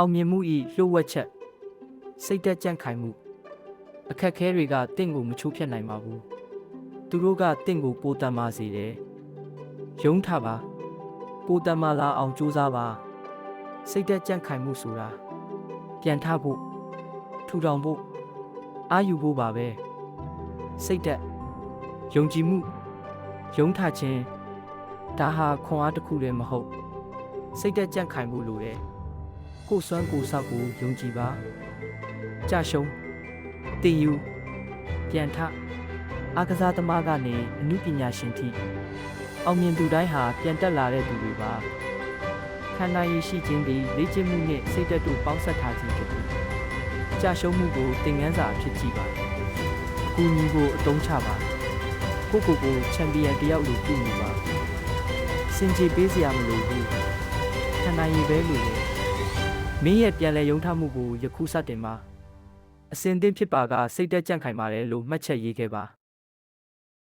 အောင်မြင်မှု၏လျှို့ဝှက်ချက်စိတ်သက်ကြံ့ခိုင်မှုအခက်အခဲတွေကတင့်ကိုမချိုးဖျက်နိုင်ပါဘူးသူတို့ကတင့်ကိုပိုတန်မာစေတယ်ယုံထပါပိုတန်မာလာအောင်ကြိုးစားပါစိတ်သက်ကြံ့ခိုင်မှုဆိုတာပြန်ထဖို့ထူထောင်ဖို့အာယူဖို့ပါပဲစိတ်သက်ယုံကြည်မှုယုံထခြင်းဒါဟာခွန်အားတစ်ခုလည်းမဟုတ်စိတ်သက်ကြံ့ခိုင်မှုလိုတယ်ကိုယ်စွမ်းကိုယ်ဆောက်ကိုယုံကြည်ပါကြရှုံးတင်ယူပြန်ထအားကစားသမားကနေအမှုပညာရှင်ထိအောင်မြင်သူတိုင်းဟာပြန်တက်လာတဲ့သူတွေပါခန္ဓာရည်ရှိခြင်းသည်လေ့ကျင့်မှုနှင့်စိတ်သက်တို့ပေါင်းစပ်ထားခြင်းဖြစ်သည်ကြရှုံးမှုကိုသင်ခန်းစာအဖြစ်ကြည့်ပါအကူအညီကိုအသုံးချပါကိုချန်ပီယံတယောက်လိုပြုမှုပါစင်ကြေပေးစရာမလိုဘူးခန္ဓာရည်ပဲလိုတယ်မင်းရဲ့ပြန်လည်ယုံထမှုကိုယခုစတင်ပါအစဉ်သင့်ဖြစ်ပါကစိတ်သက်ကြံ့ခိုင်ပါတယ်လို့မှတ်ချက်ရေးခဲ့ပါ